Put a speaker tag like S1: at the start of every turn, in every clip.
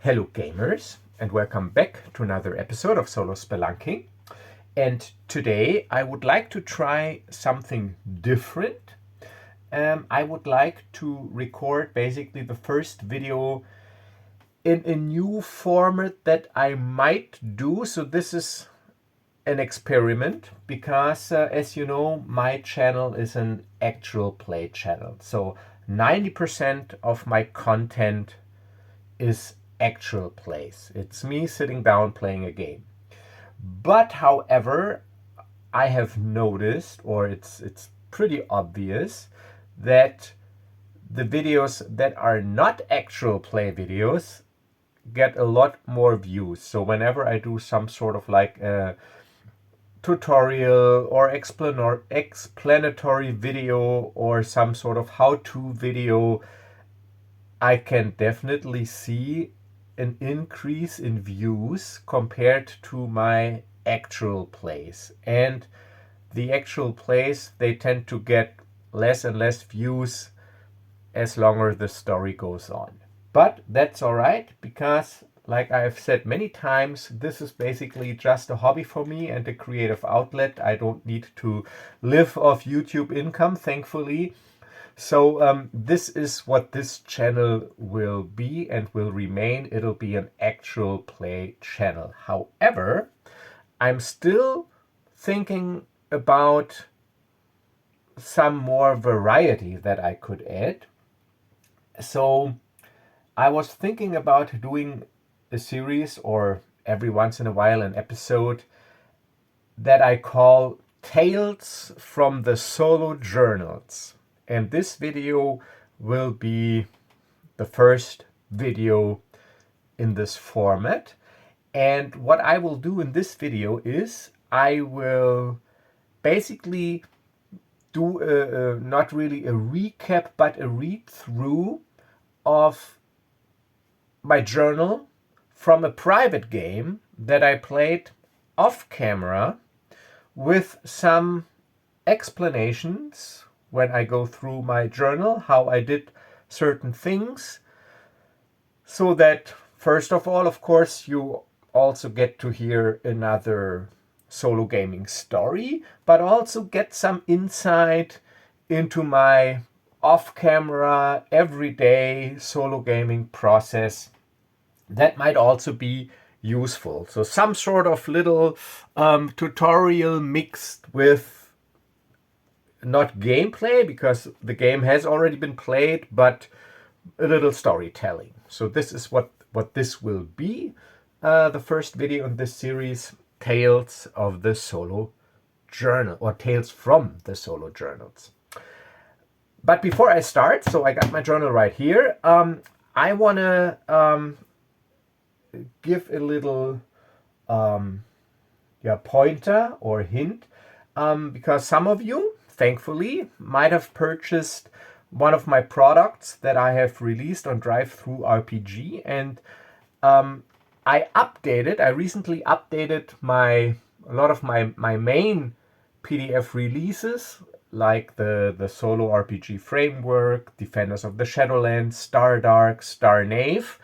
S1: Hello gamers, and welcome back to another episode of Solo Spelunking. And today I would like to try something different. I would like to record basically the first video in a new format that I might do. So this is an experiment because as you know, my channel is an actual play channel. So 90% of my content is actual plays. It's me sitting down playing a game. But however, I have noticed, or it's pretty obvious, that the videos that are not actual play videos get a lot more views. So whenever I do some sort of like a tutorial or explanatory video or some sort of how-to video, I can definitely see an increase in views compared to my actual plays. And the actual plays, they tend to get less and less views as longer the story goes on. But that's all right, because like I've said many times, this is basically just a hobby for me and a creative outlet. I don't need to live off YouTube income, thankfully. So this is what this channel will be and will remain. It'll be an actual play channel. However, I'm still thinking about some more variety that I could add. So I was thinking about doing a series, or every once in a while an episode, that I call Tales from the Solo Journals. And this video will be the first video in this format. And what I will do in this video is I will basically do not really a recap, but a read through of my journal from a private game that I played off camera, with some explanations when I go through my journal, how I did certain things, so that first of all, of course, you also get to hear another solo gaming story, but also get some insight into my off-camera, everyday solo gaming process that might also be useful. So some sort of little tutorial mixed with not gameplay, because the game has already been played, but a little storytelling. So this is what this will be. The first video in this series, Tales of the Solo Journal, or Tales from the Solo Journals. But before I start, so I got my journal right here. I want to give a little pointer or hint, because some of you, thankfully, might have purchased one of my products that I have released on Drive-Thru RPG, and I recently updated a lot of my main PDF releases, like the Solo RPG Framework, Defenders of the Shadowlands, Stardark, Starnave,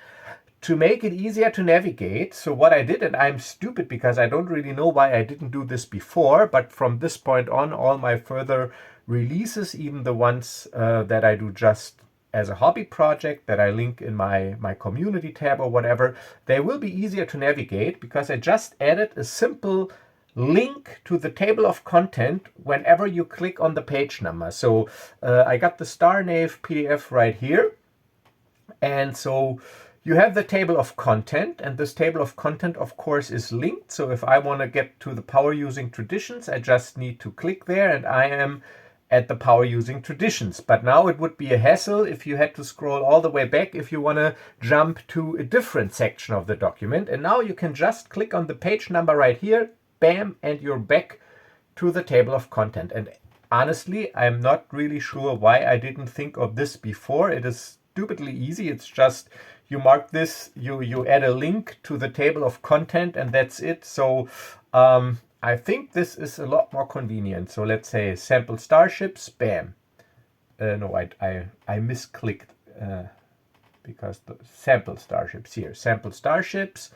S1: to make it easier to navigate. So what I did, and I'm stupid because I don't really know why I didn't do this before, but from this point on, all my further releases, even the ones that I do just as a hobby project that I link in my community tab or whatever, they will be easier to navigate because I just added a simple link to the table of content whenever you click on the page number. So I got the Starnave PDF right here. And so you have the table of content, and this table of content, of course, is linked. So if I want to get to the power using traditions, I just need to click there, and I am at the power using traditions. But now it would be a hassle if you had to scroll all the way back if you want to jump to a different section of the document. And now you can just click on the page number right here, bam, and you're back to the table of content. And honestly, I'm not really sure why I didn't think of this before. It is stupidly easy. It's just you mark this, you add a link to the table of content, and that's it. So I think this is a lot more convenient. So let's say sample starships, bam. No, I misclicked. because the sample starships here, sample starships.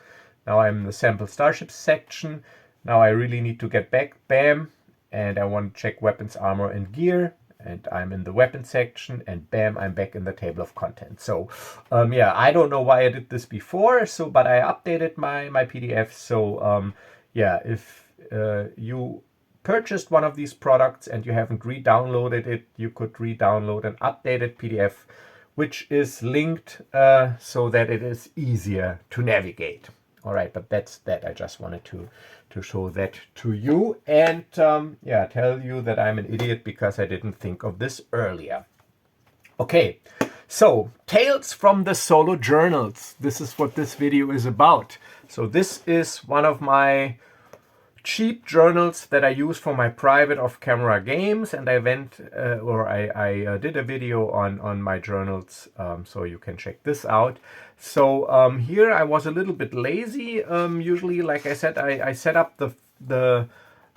S1: Now I'm in the sample starships section. Now I really need to get back, bam, and I want to check weapons, armor, and gear. And I'm in the weapon section, and bam, I'm back in the table of contents. So, yeah, I don't know why I did this before, but I updated my PDF. So, yeah, if you purchased one of these products and you haven't re-downloaded it, you could re-download an updated PDF, which is linked so that it is easier to navigate. All right, but that's that. I just wanted to show that to you and yeah, tell you that I'm an idiot because I didn't think of this earlier. Okay, so Tales from the Solo Journals. This is what this video is about. So this is one of my cheap journals that I use for my private off-camera games, and I went I did a video on my journals, so you can check this out. So here I was a little bit lazy. Usually, like I said, I set up the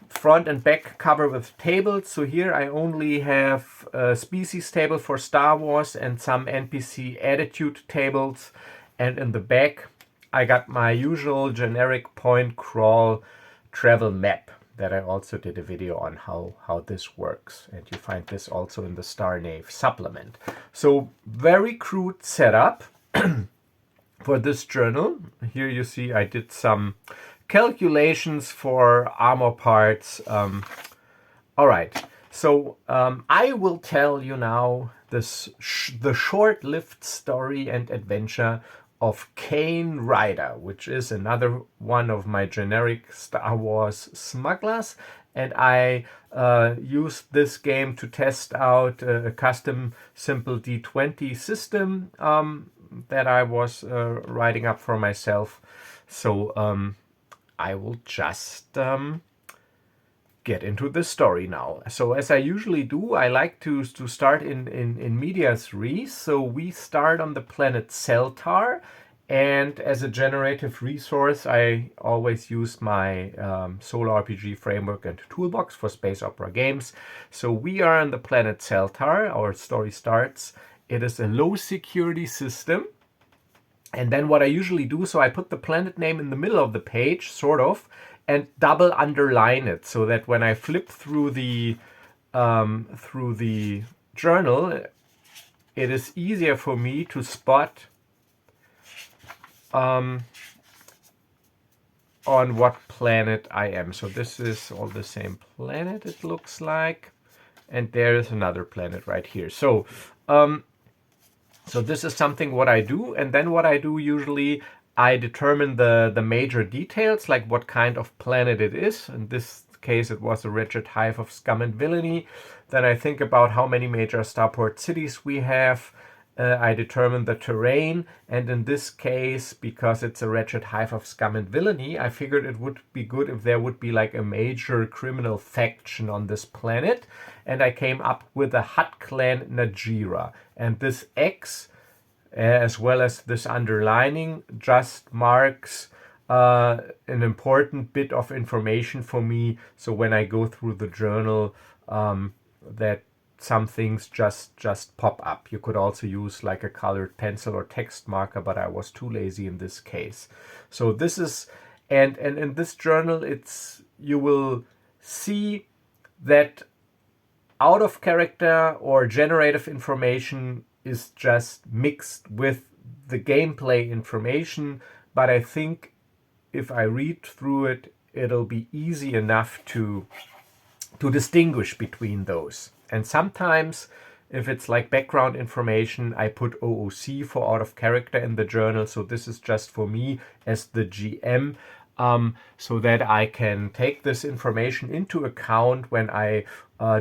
S1: front and back cover with tables. So here I only have a species table for Star Wars and some NPC attitude tables, and in the back I got my usual generic point crawl travel map that I also did a video on how this works, and you find this also in the Star Nav supplement. So very crude setup for this journal. Here you see I did some calculations for armor parts. All right, so I will tell you now the short-lived story and adventure of Cane Ryder, which is another one of my generic Star Wars smugglers. And I used this game to test out a custom simple D20 system that I was writing up for myself. So I will just get into the story now. So as I usually do, I like to start in medias res. So we start on the planet Celtar, and as a generative resource, I always use my solo RPG framework and toolbox for space opera games. So we are on the planet Celtar. Our story starts. It is a low security system. And then what I usually do, so I put the planet name in the middle of the page, sort of, and double underline it so that when I flip through the journal, it is easier for me to spot on what planet I am. So this is all the same planet, it looks like, and there is another planet right here. So so this is something what I do, and then what I do usually, I determine the major details, like what kind of planet it is. In this case, it was a wretched hive of scum and villainy. Then I think about how many major starport cities we have. I determine the terrain, and in this case, because it's a wretched hive of scum and villainy, I figured it would be good if there would be like a major criminal faction on this planet, and I came up with the Hutt clan Najira. And this X, as well as this underlining, just marks an important bit of information for me. So when I go through the journal, that some things just pop up. You could also use like a colored pencil or text marker, but I was too lazy in this case. So this is, and in this journal, you will see that out of character or generative information is just mixed with the gameplay information, but I think if I read through it, it'll be easy enough to distinguish between those. And sometimes, if it's like background information, I put OOC for out of character in the journal. So this is just for me as the GM, so that I can take this information into account when I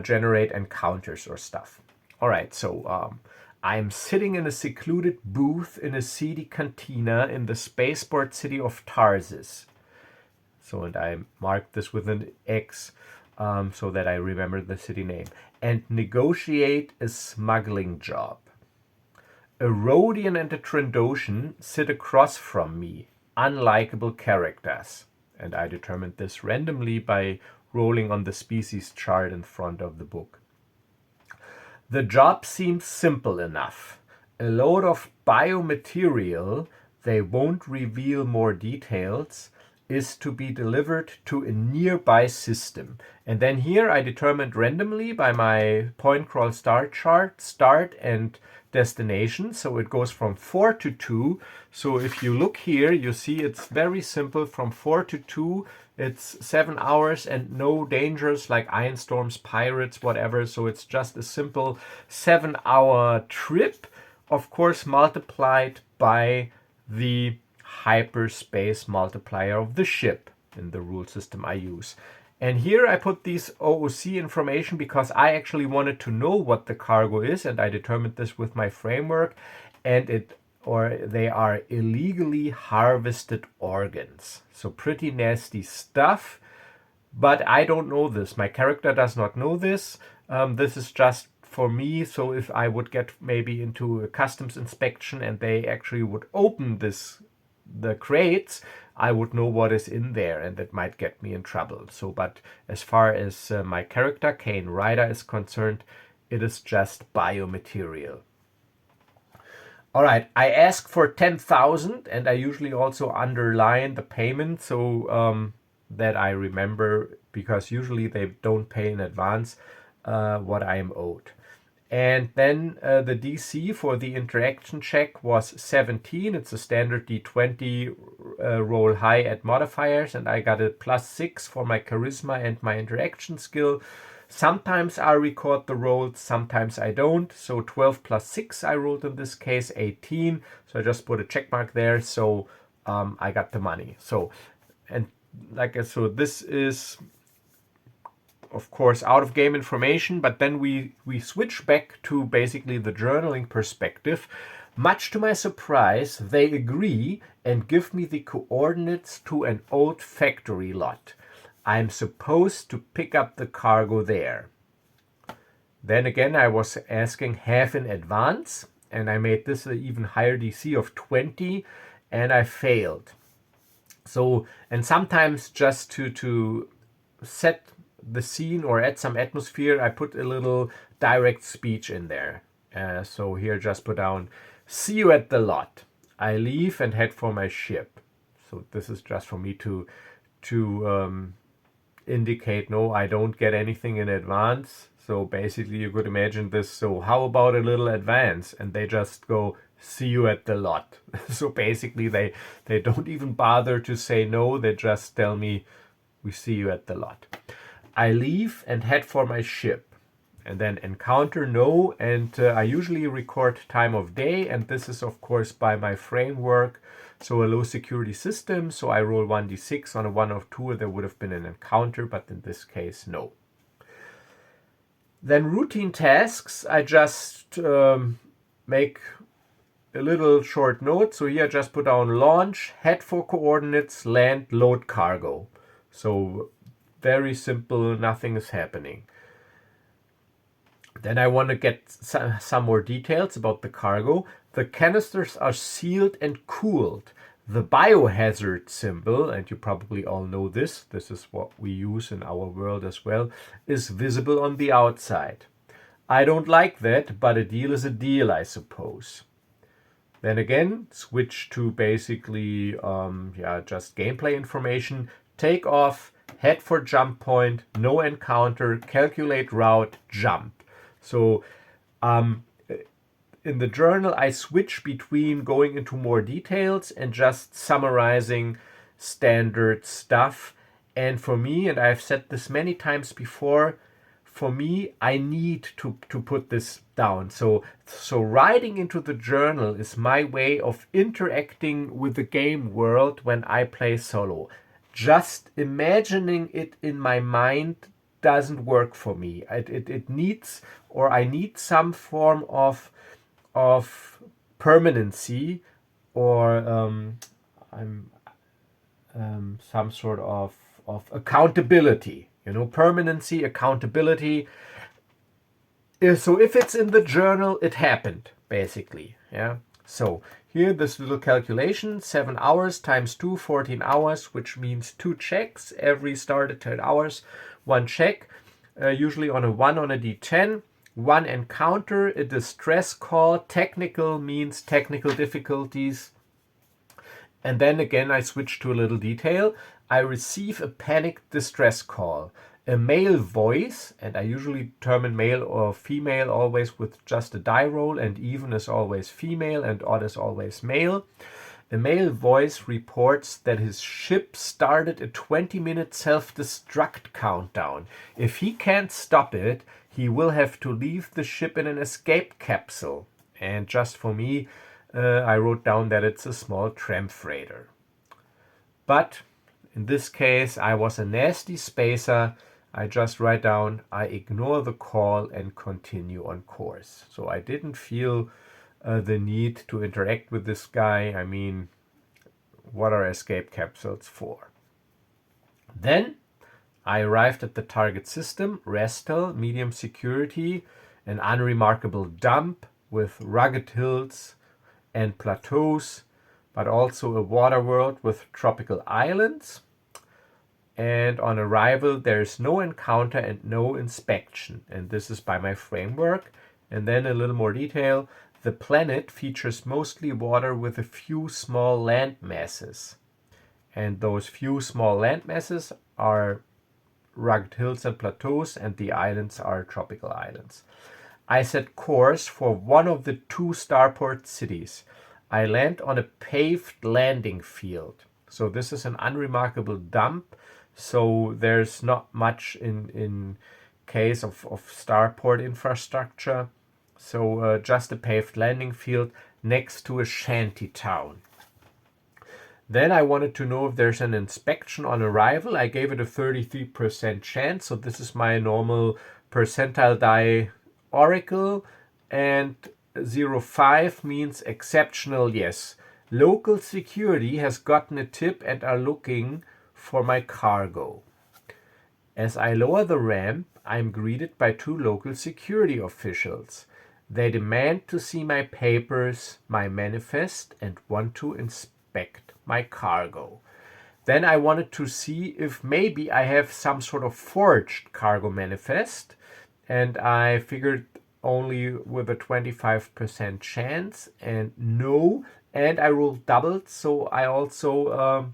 S1: generate encounters or stuff. All right, so I'm sitting in a secluded booth in a seedy cantina in the spaceport city of Tarsis. So, and I marked this with an X so that I remember the city name. And negotiate a smuggling job. A Rhodian and a Trandoshan sit across from me, unlikable characters. And I determined this randomly by rolling on the species chart in front of the book. The job seems simple enough. a load of biomaterial, they won't reveal more details, is to be delivered to a nearby system. And then here I determined randomly by my point crawl star chart, start and destination. So it goes from 4 to 2. So if you look here, you see it's very simple. From 4 to 2, it's 7 hours and no dangers like iron storms, pirates, whatever. So it's just a simple 7-hour trip, of course, multiplied by the hyperspace multiplier of the ship in the rule system I use. And here I put these OOC information because I actually wanted to know what the cargo is, and I determined this with my framework, and they are illegally harvested organs. So pretty nasty stuff, but I don't know this. My character does not know this. This is just for me, so if I would get maybe into a customs inspection and they actually would open the crates, I would know what is in there, and that might get me in trouble. So, but as far as my character, Cane Ryder, is concerned, it is just biomaterial. All right, I ask for 10,000, and I usually also underline the payment so that I remember, because usually they don't pay in advance what I am owed. And then the DC for the interaction check was 17. It's a standard D20 roll high at modifiers, and I got a +6 for my charisma and my interaction skill. Sometimes I record the rolls, sometimes I don't. So 12 + 6 I rolled in this case, 18. So I just put a check mark there. So I got the money. So, and so this is, of course, out of game information, but then we switch back to basically the journaling perspective. Much to my surprise, they agree and give me the coordinates to an old factory lot. I'm supposed to pick up the cargo there. Then again, I was asking half in advance, and I made this an even higher DC of 20, and I failed. So, and sometimes just to set the scene or add some atmosphere, I put a little direct speech in there. So here just put down, see you at the lot. I leave and head for my ship. So this is just for me to indicate, no, I don't get anything in advance. So basically you could imagine this, so how about a little advance? And they just go, see you at the lot. So basically they don't even bother to say no, they just tell me, we see you at the lot. I leave and head for my ship, and then encounter no, and I usually record time of day, and this is of course by my framework, so a low security system, so I roll 1d6. On a 1 or 2 there would have been an encounter, but in this case no. Then routine tasks, I just make a little short note. So here I just put down launch, head for coordinates, land, load cargo. So very simple, nothing is happening. Then I want to get some more details about the cargo. The canisters are sealed and cooled. The biohazard symbol, and you probably all know this is what we use in our world as well, is visible on the outside. I don't like that, but a deal is a deal, I suppose. Then again, switch to basically just gameplay information. Take off, head for jump point, no encounter, calculate route, jump. So in the journal, I switch between going into more details and just summarizing standard stuff. And for me, and I've said this many times before, for me, I need to put this down. So writing into the journal is my way of interacting with the game world when I play solo. Just imagining it in my mind doesn't work for me. It needs, or I need some form of permanency, or some sort of accountability. Permanency, accountability. So if it's in the journal, it happened, basically. Yeah. So here, this little calculation, 7 hours times 2, 14 hours, which means 2 checks every start at 10 hours, 1 check, usually on a 1 on a D10. 1 encounter, a distress call. Technical means technical difficulties. And then again, I switch to a little detail. I receive a panic distress call. A male voice, and I usually determine male or female always with just a die roll, and even is always female and odd is always male. A male voice reports that his ship started a 20-minute self-destruct countdown. If he can't stop it, he will have to leave the ship in an escape capsule. And just for me, I wrote down that it's a small tramp freighter. But in this case, I was a nasty spacer. I just write down, I ignore the call and continue on course. So I didn't feel the need to interact with this guy. I mean, what are escape capsules for? Then I arrived at the target system, Restel, medium security, an unremarkable dump with rugged hills and plateaus, but also a water world with tropical islands. And on arrival, there is no encounter and no inspection. And this is by my framework. And then a little more detail. The planet features mostly water with a few small land masses. And those few small land masses are rugged hills and plateaus, and the islands are tropical islands. I set course for one of the 2 starport cities. I land on a paved landing field. So this is an unremarkable dump. So there's not much in case of starport infrastructure. So just a paved landing field next to a shanty town. Then I wanted to know if there's an inspection on arrival. I gave it a 33% chance. So this is my normal percentile die oracle. And 0.5 means exceptional yes. Local security has gotten a tip and are looking for my cargo. As I lower the ramp, I'm greeted by 2 local security officials. They demand to see my papers, my manifest, and want to inspect my cargo. Then I wanted to see if maybe I have some sort of forged cargo manifest, and I figured only with a 25% chance, and no, and I rolled doubled, so I also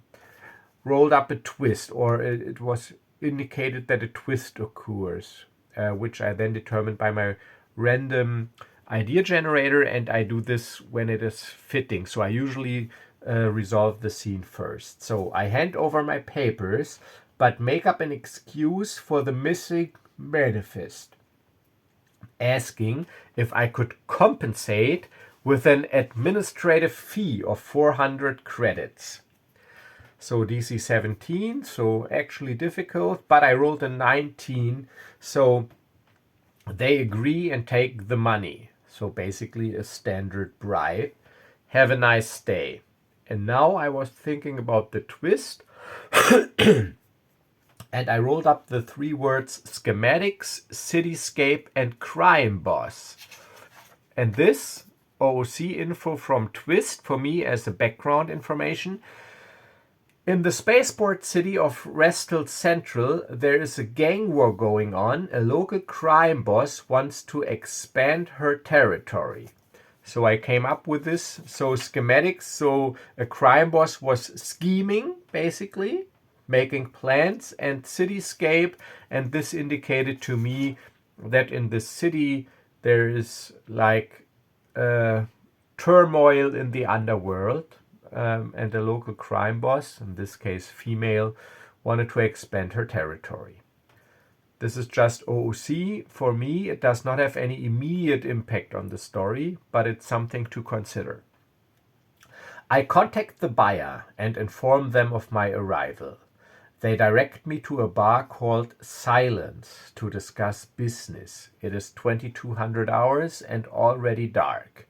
S1: rolled up a twist, or it was indicated that a twist occurs, which I then determined by my random idea generator, and I do this when it is fitting. So I usually resolve the scene first. So I hand over my papers, but make up an excuse for the missing manifest, asking if I could compensate with an administrative fee of 400 credits. So DC 17, so actually difficult, but I rolled a 19, so they agree and take the money. So basically a standard bribe. Have a nice day. And now I was thinking about the twist, and I rolled up the 3 words schematics, cityscape, and crime boss. And this OOC info from Twist for me as the background information. In the spaceport city of Restel Central, there is a gang war going on. A local crime boss wants to expand her territory. So I came up with this. So schematics, so a crime boss was scheming, basically, making plans, and cityscape. And this indicated to me that in the city there is like turmoil in the underworld. And the local crime boss, in this case female, wanted to expand her territory. This is just OOC. For me, it does not have any immediate impact on the story, but it's something to consider. I contact the buyer and inform them of my arrival. They direct me to a bar called Silence to discuss business. It is 2200 hours and already dark.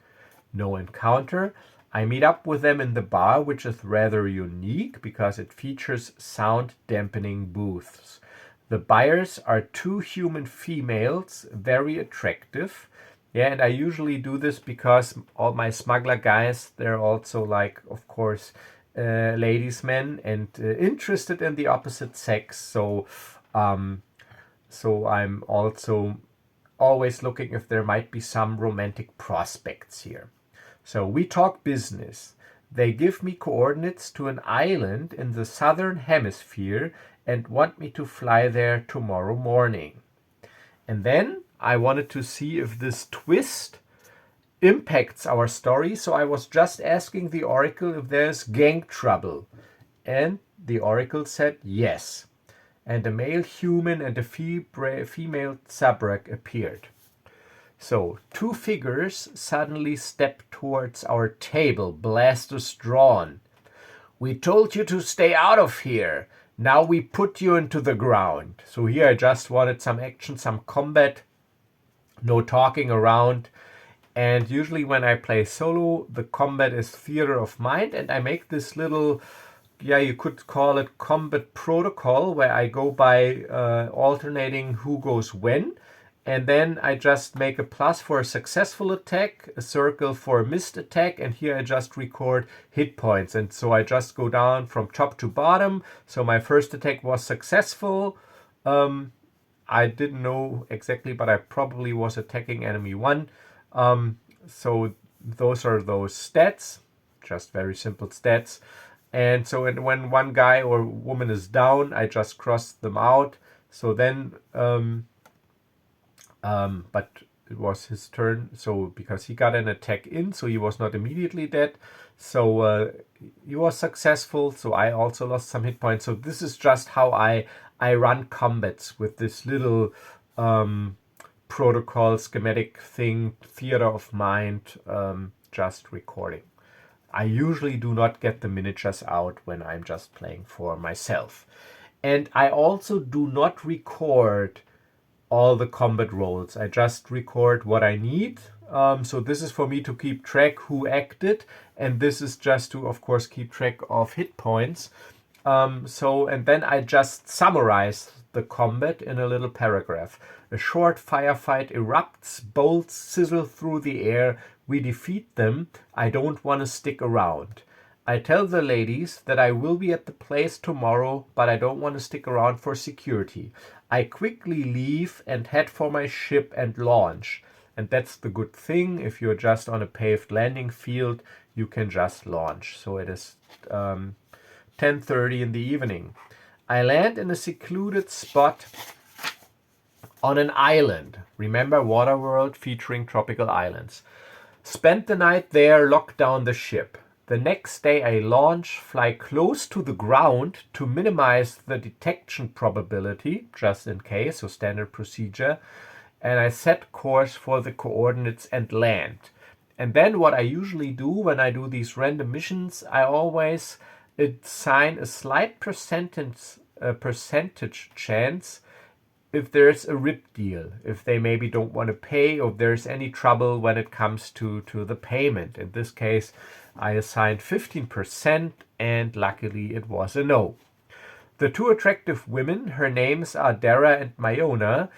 S1: No encounter. I meet up with them in the bar, which is rather unique because it features sound dampening booths. The buyers are 2 human females, very attractive. Yeah, and I usually do this because all my smuggler guys, they're also like, of course, ladies men and interested in the opposite sex. So I'm also always looking if there might be some romantic prospects here. So we talk business. They give me coordinates to an island in the southern hemisphere and want me to fly there tomorrow morning. And then I wanted to see if this twist impacts our story, so I was just asking the oracle if there's gang trouble. And the oracle said yes. And a male human and a female Zabrak appeared. So, two figures suddenly stepped towards our table, blasters drawn. We told you to stay out of here. Now we put you into the ground. So here I just wanted some action, some combat, no talking around. And usually when I play solo, the combat is theater of mind, and I make this little, you could call it combat protocol, where I go by alternating who goes when. And then I just make a plus for a successful attack, a circle for a missed attack, and here I just record hit points. And so I just go down from top to bottom. So my first attack was successful. I didn't know exactly, but I probably was attacking enemy 1. So those are those stats, just very simple stats. And so when one guy or woman is down, I just cross them out. So then... but it was his turn, so because he got an attack in, so he was not immediately dead, so he was successful, so I also lost some hit points. So this is just how I run combats with this little protocol schematic thing, theater of mind, just recording. I usually do not get the miniatures out when I'm just playing for myself. And I also do not record all the combat rolls. I just record what I need. So this is for me to keep track who acted, and this is just to, of course, keep track of hit points. And then I just summarize the combat in a little paragraph. A short firefight erupts, bolts sizzle through the air. We defeat them. I don't want to stick around. I tell the ladies that I will be at the place tomorrow, but I don't want to stick around for security. I quickly leave and head for my ship and launch. And that's the good thing. If you're just on a paved landing field, you can just launch. So it is 10:30 in the evening. I land in a secluded spot on an island. Remember Waterworld featuring tropical islands. Spent the night there, locked down the ship. The next day I launch, fly close to the ground to minimize the detection probability, just in case, so standard procedure, and I set course for the coordinates and land. And then what I usually do when I do these random missions, I always assign a slight percentage chance if there's a rip deal, if they maybe don't want to pay, or if there's any trouble when it comes to the payment. In this case, I assigned 15%, and luckily it was a no. The two attractive women, her names are Dara and Mayona,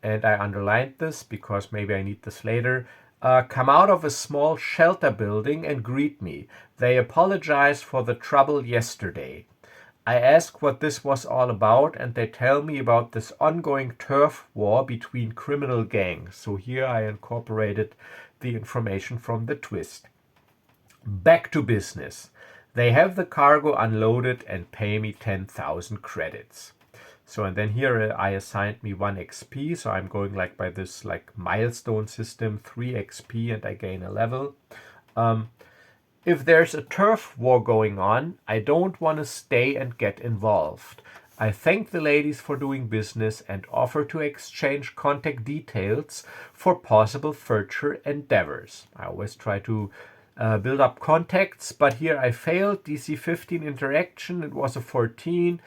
S1: and I underlined this because maybe I need this later, come out of a small shelter building and greet me. They apologize for the trouble yesterday. I ask what this was all about, and they tell me about this ongoing turf war between criminal gangs. So here I incorporated the information from the twist. Back to business. They have the cargo unloaded and pay me 10,000 credits. So, and then here I assigned me 1 XP, so I'm going like by this like milestone system, 3 XP, and I gain a level. If there's a turf war going on, I don't want to stay and get involved. I thank the ladies for doing business and offer to exchange contact details for possible future endeavors. I always try to build up contacts, but here I failed. DC 15 interaction, it was a 14,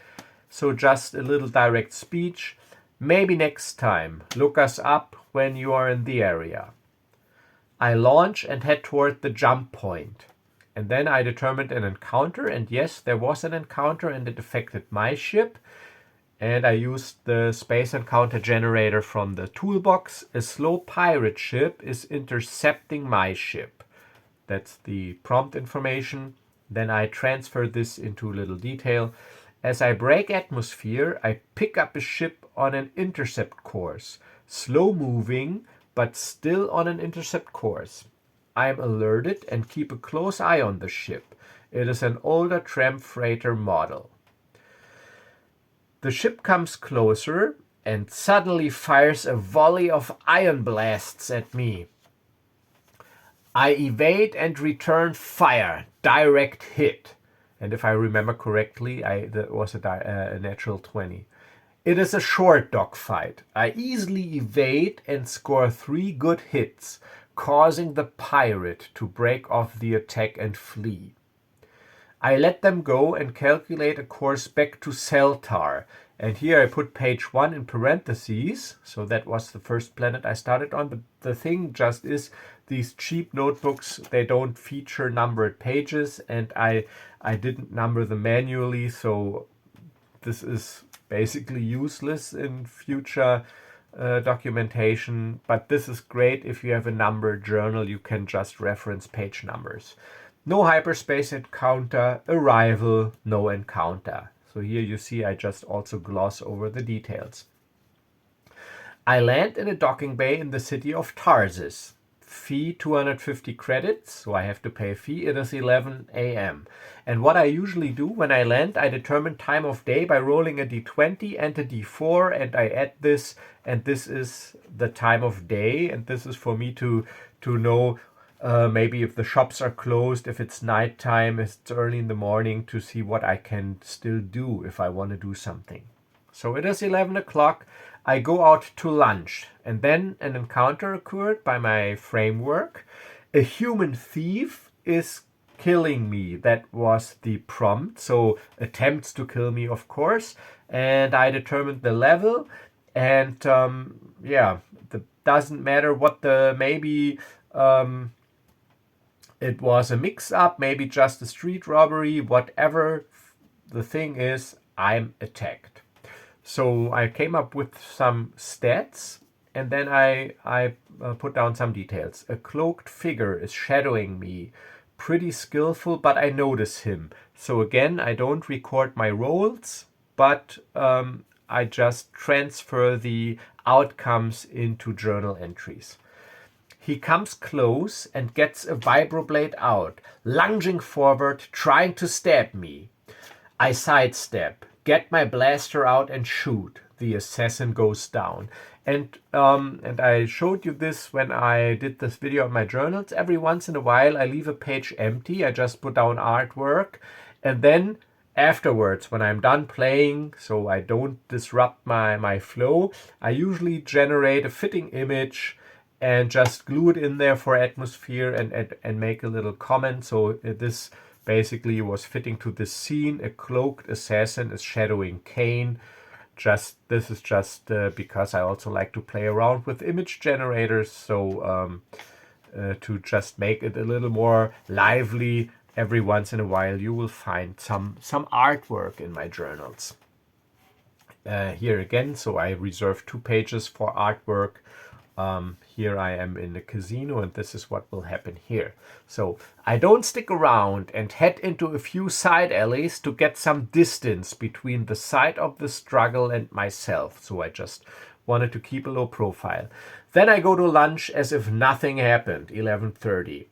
S1: so just a little direct speech. Maybe next time, look us up when you are in the area. I launch and head toward the jump point. And then I determined an encounter, and yes, there was an encounter, and it affected my ship. And I used the space encounter generator from the toolbox. A slow pirate ship is intercepting my ship. That's the prompt information. Then I transfer this into a little detail. As I break atmosphere, I pick up a ship on an intercept course. slow moving, but still on an intercept course. I am alerted and keep a close eye on the ship. It is an older tramp freighter model. The ship comes closer and suddenly fires a volley of ion blasts at me. I evade and return fire, direct hit. And if I remember correctly, that was a natural 20. It is a short dogfight. I easily evade and score 3 good hits, causing the pirate to break off the attack and flee. I let them go and calculate a course back to Celtar. And here I put page 1 in parentheses. So that was the first planet I started on. The thing just is, these cheap notebooks, they don't feature numbered pages, and I didn't number them manually, so this is basically useless in future documentation. But this is great if you have a numbered journal. You can just reference page numbers. No hyperspace encounter, arrival, no encounter. So here you see I just also gloss over the details. I land in a docking bay in the city of Tarsus. Fee 250 credits, so I have to pay a fee. It is 11 a.m. And what I usually do when I land, I determine time of day by rolling a d20 and a d4, and I add this, and this is the time of day, and this is for me to know maybe if the shops are closed, if it's nighttime, if it's early in the morning, to see what I can still do if I want to do something. So it is 11 o'clock. I go out to lunch, and then an encounter occurred by my framework. A human thief is killing me. That was the prompt. So attempts to kill me, of course. And I determined the level. And it doesn't matter what maybe it was a mix-up, maybe just a street robbery, whatever. The thing is, I'm attacked. So I came up with some stats, and then I put down some details. A cloaked figure is shadowing me. Pretty skillful, but I notice him. So again, I don't record my rolls, but I just transfer the outcomes into journal entries. He comes close and gets a vibroblade out, lunging forward, trying to stab me. I sidestep, get my blaster out and shoot. The assassin goes down. And I showed you this when I did this video on my journals. Every once in a while I leave a page empty. I just put down artwork. And then afterwards, when I'm done playing, so I don't disrupt my flow, I usually generate a fitting image and just glue it in there for atmosphere and make a little comment. So this basically was fitting to this scene. A cloaked assassin is shadowing Cane. This is just because I also like to play around with image generators. So to just make it a little more lively, every once in a while you will find some artwork in my journals. Here again, so I reserved 2 pages for artwork. Here I am in the casino, and this is what will happen here. So I don't stick around and head into a few side alleys to get some distance between the site of the struggle and myself. So I just wanted to keep a low profile. Then I go to lunch as if nothing happened, 11:30.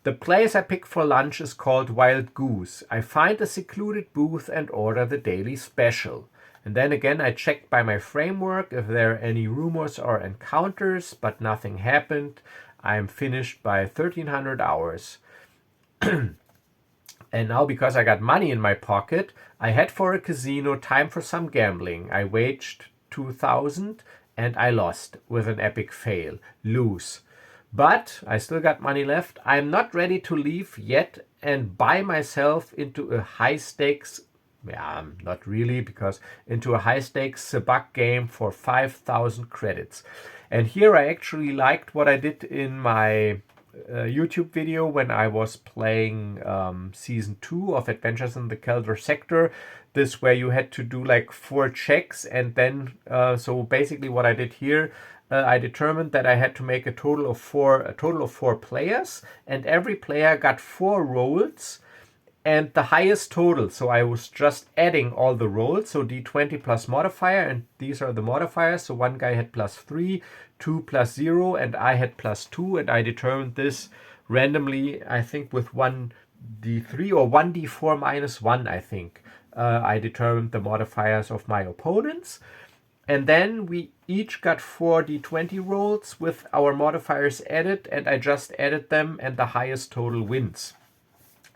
S1: The place I pick for lunch is called Wild Goose. I find a secluded booth and order the daily special. And then again, I checked by my framework if there are any rumors or encounters, but nothing happened. I am finished by 1300 hours. And now, because I got money in my pocket, I head for a casino, time for some gambling. I waged 2,000 and I lost with an epic fail. Lose. But I still got money left. I'm not ready to leave yet and buy myself into a high-stakes not really, because into a high-stakes sabak game for 5,000 credits. And here I actually liked what I did in my YouTube video when I was playing Season 2 of Adventures in the Kelder Sector. This where you had to do like 4 checks, and then so basically what I did here, I determined that I had to make a total of 4 players, and every player got 4 rolls. and the highest total. So I was just adding all the rolls. So d20 plus modifier, and these are the modifiers. So one guy had +3, 2 plus 0, and I had +2. And I determined this randomly, I think with 1d3 or 1d4 minus 1, I think. I determined the modifiers of my opponents. And then we each got 4 d20 rolls with our modifiers added, and I just added them, and the highest total wins.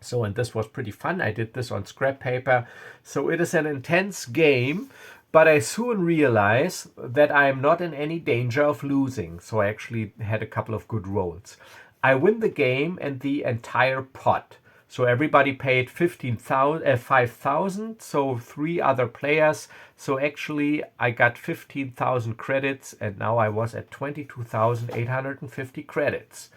S1: So, and this was pretty fun. I did this on scrap paper. So it is an intense game, but I soon realized that I am not in any danger of losing. So I actually had a couple of good rolls. I win the game and the entire pot. So everybody paid 5,000, so 3 other players. So actually I got 15,000 credits, and now I was at 22,850 credits.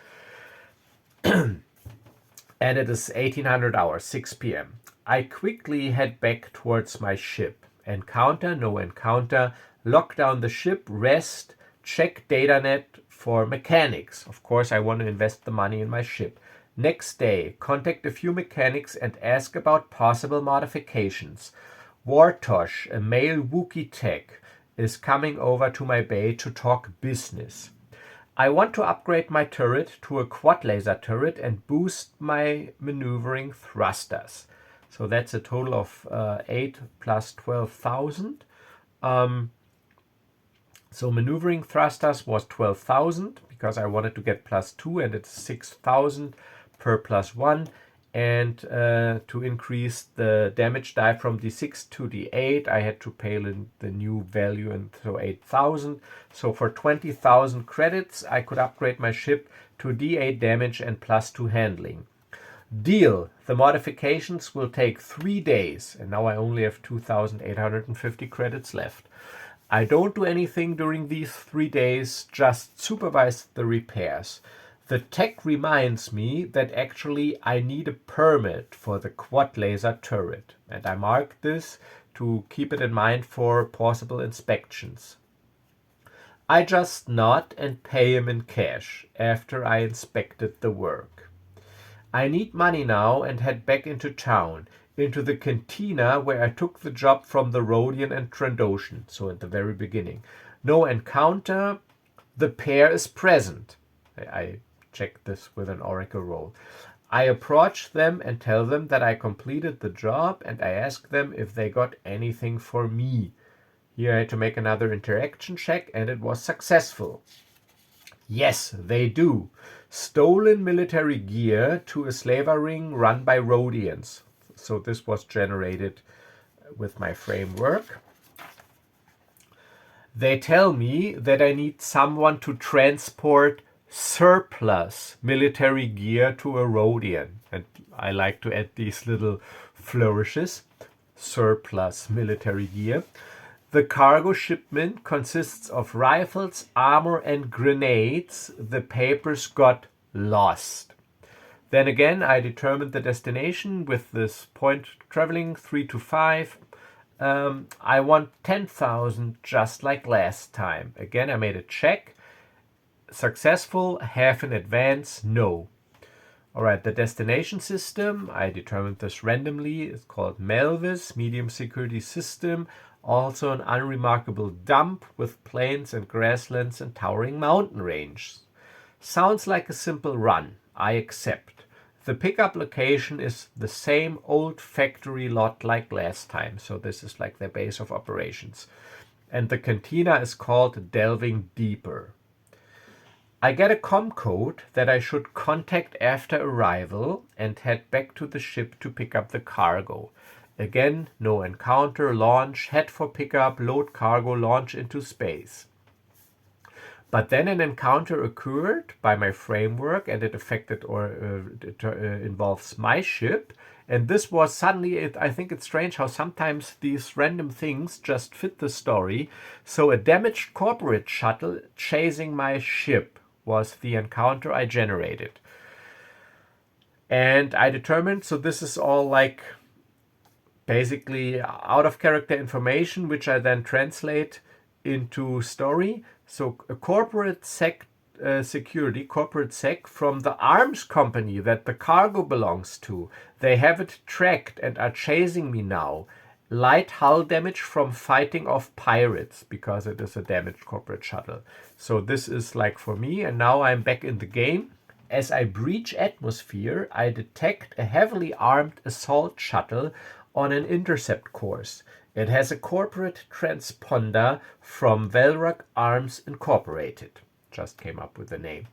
S1: And it is 1800 hours, 6 p.m. I quickly head back towards my ship. Encounter, no encounter, lock down the ship, rest, check datanet for mechanics. Of course, I want to invest the money in my ship. Next day, contact a few mechanics and ask about possible modifications. Wartosh, a male Wookiee tech, is coming over to my bay to talk business. I want to upgrade my turret to a quad laser turret and boost my maneuvering thrusters. So that's a total of 8 plus 12,000. So maneuvering thrusters was 12,000 because I wanted to get +2, and it's 6,000 per +1. And to increase the damage die from d6 to d8, I had to pay in the new value, and so 8,000. So for 20,000 credits, I could upgrade my ship to d8 damage and +2 handling. Deal. The modifications will take 3 days, and now I only have 2,850 credits left. I don't do anything during these 3 days, just supervise the repairs. The tech reminds me that actually I need a permit for the quad laser turret, and I marked this to keep it in mind for possible inspections. I just nod and pay him in cash after I inspected the work. I need money now and head back into town, into the cantina where I took the job from the Rhodian and Trandoshan, so at the very beginning. No encounter, the pair is present. I check this with an oracle roll. I approach them and tell them that I completed the job, and I ask them if they got anything for me. Here I had to make another interaction check, and it was successful. Yes, they do. Stolen military gear to a slaver ring run by Rhodians. So this was generated with my framework. They tell me that I need someone to transport surplus military gear to a Rhodian. And I like to add these little flourishes. Surplus military gear. The cargo shipment consists of rifles, armor, and grenades. The papers got lost. Then again, I determined the destination with this point traveling 3 to 5. I want 10,000 just like last time. Again, I made a check. Successful, half in advance, no. Alright, the destination system, I determined this randomly. It's called Melvis, medium security system. Also an unremarkable dump with plains and grasslands and towering mountain range. Sounds like a simple run. I accept. The pickup location is the same old factory lot like last time. So this is like their base of operations. And the cantina is called Delving Deeper. I get a com code that I should contact after arrival and head back to the ship to pick up the cargo. Again, no encounter, launch, head for pickup, load cargo, launch into space. But then an encounter occurred by my framework, and it affected or involves my ship. And this was suddenly, I think it's strange how sometimes these random things just fit the story. So a damaged corporate shuttle chasing my ship was the encounter I generated. And I determined, so this is all like basically out of character information, which I then translate into story. So a corporate security, corporate sec, from the arms company that the cargo belongs to. They have it tracked and are chasing me now. Light hull damage from fighting off pirates, because it is a damaged corporate shuttle. So this is like for me, and now I'm back in the game. As I breach atmosphere, I detect a heavily armed assault shuttle on an intercept course. It has a corporate transponder from Velrock Arms Incorporated. Just came up with the name.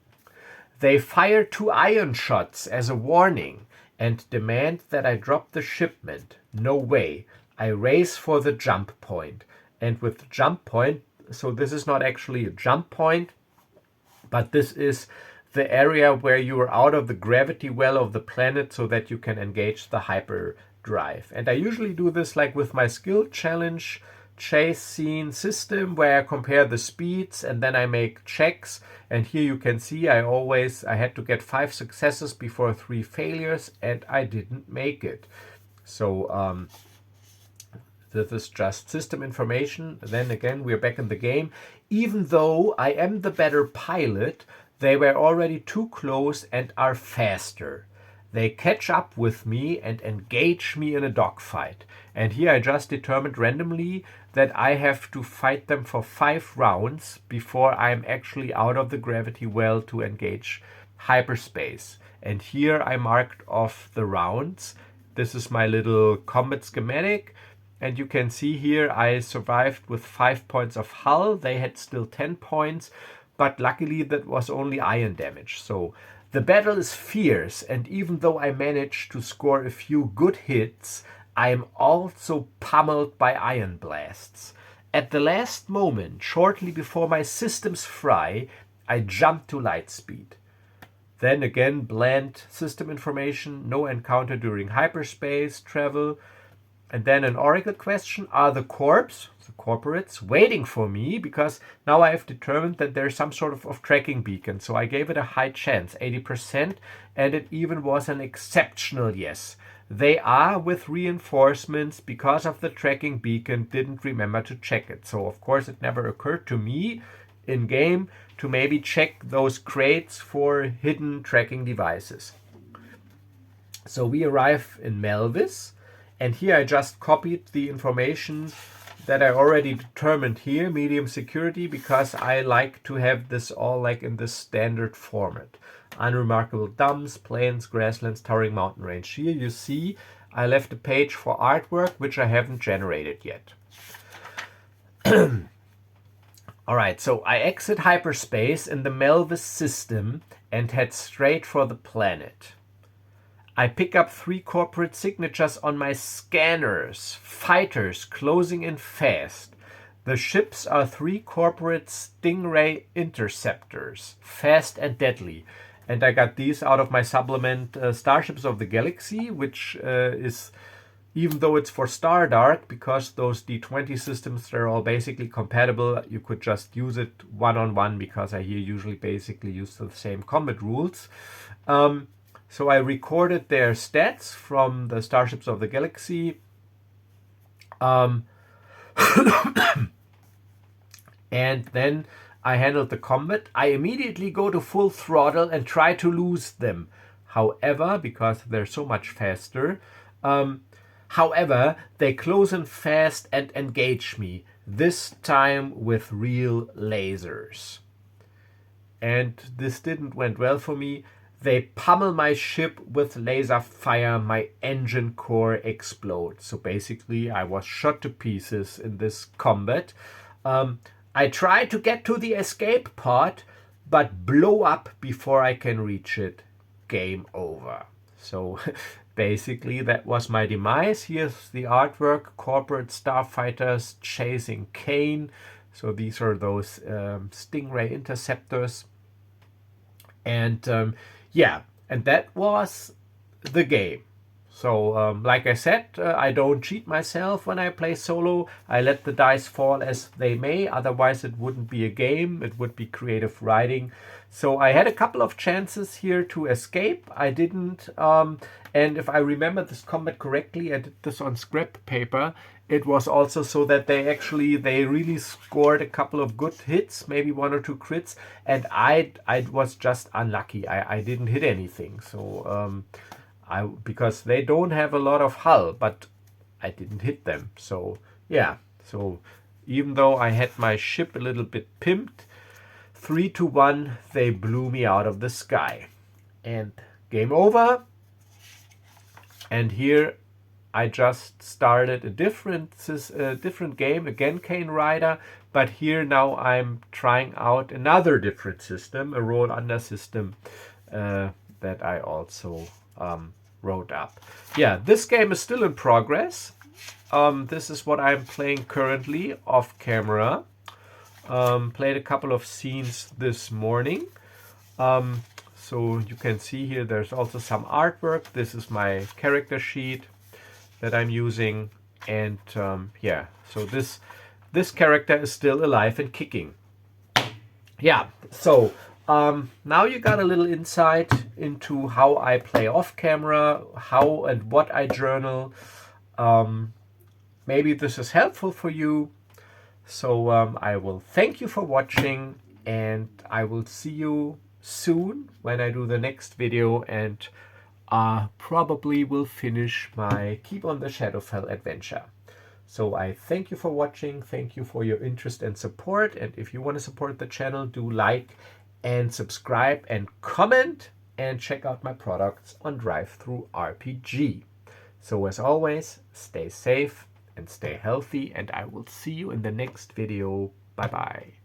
S1: They fire 2 ion shots as a warning and demand that I drop the shipment. No way. I race for the jump point. And with jump point, so this is not actually a jump point, but this is the area where you are out of the gravity well of the planet so that you can engage the hyperdrive. And I usually do this like with my skill challenge chase scene system, where I compare the speeds and then I make checks. And here you can see I had to get 5 successes before 3 failures, and I didn't make it. So this is just system information. Then again, we're back in the game. Even though I am the better pilot, they were already too close and are faster. They catch up with me and engage me in a dogfight. And here I just determined randomly that I have to fight them for 5 rounds before I'm actually out of the gravity well to engage hyperspace. And here I marked off the rounds. This is my little combat schematic. And you can see here I survived with 5 points of hull. They had still 10 points. But luckily that was only ion damage. So the battle is fierce, and even though I managed to score a few good hits, I am also pummeled by ion blasts. At the last moment, shortly before my systems fry, I jump to light speed. Then again, bland system information, no encounter during hyperspace travel. And then an oracle question: are the corporates, waiting for me? Because now I have determined that there's some sort of tracking beacon. So I gave it a high chance, 80%, and it even was an exceptional yes. They are with reinforcements because of the tracking beacon, didn't remember to check it. So of course it never occurred to me in game to maybe check those crates for hidden tracking devices. So we arrive in Melvis. And here I just copied the information that I already determined here, medium security, because I like to have this all like in the standard format. Unremarkable dumps, plains, grasslands, towering mountain range. Here you see I left a page for artwork, which I haven't generated yet. Alright, so I exit hyperspace in the Melvis system and head straight for the planet. I pick up 3 corporate signatures on my scanners. Fighters closing in fast. The ships are 3 corporate Stingray interceptors. Fast and deadly. And I got these out of my supplement Starships of the Galaxy, which is, even though it's for Stardark, because those D20 systems, they're all basically compatible, you could just use it one-on-one, because I here usually basically use the same combat rules. So I recorded their stats from the Starships of the Galaxy. And then I handled the combat. I immediately go to full throttle and try to lose them. However, because they're so much faster, they close in fast and engage me. This time with real lasers. And this didn't went well for me. They pummel my ship with laser fire. My engine core explodes. So basically, I was shot to pieces in this combat. I try to get to the escape pod, but blow up before I can reach it. Game over. So basically, that was my demise. Here's the artwork. Corporate starfighters chasing Cane. So these are those Stingray interceptors. And yeah, and that was the game. So like I said, I don't cheat myself when I play solo. I let the dice fall as they may, otherwise it wouldn't be a game, it would be creative writing. So I had a couple of chances here to escape. I didn't, and if I remember this combat correctly, I did this on scrap paper. It was also so that they really scored a couple of good hits, maybe 1 or 2 crits, and I was just unlucky. I didn't hit anything. So because they don't have a lot of hull, but I didn't hit them. So yeah, so even though I had my ship a little bit pimped, 3-1, they blew me out of the sky. And game over. And here I just started a different game, again Cane Ryder, but here now I'm trying out another different system, a roll under system that I also wrote up. Yeah, this game is still in progress. This is what I'm playing currently off camera. Played a couple of scenes this morning. So you can see here there's also some artwork. This is my character sheet that I'm using. And yeah, so this character is still alive and kicking. Yeah, so now you got a little insight into how I play off camera, how and what I journal. Maybe this is helpful for you. So I will thank you for watching, and I will see you soon when I do the next video, and probably will finish my Keep on the Shadowfell adventure. So I thank you for watching, thank you for your interest and support, and if you want to support the channel, do like and subscribe and comment, and check out my products on Drive-Thru RPG. So as always, stay safe and stay healthy, and I will see you in the next video. Bye bye.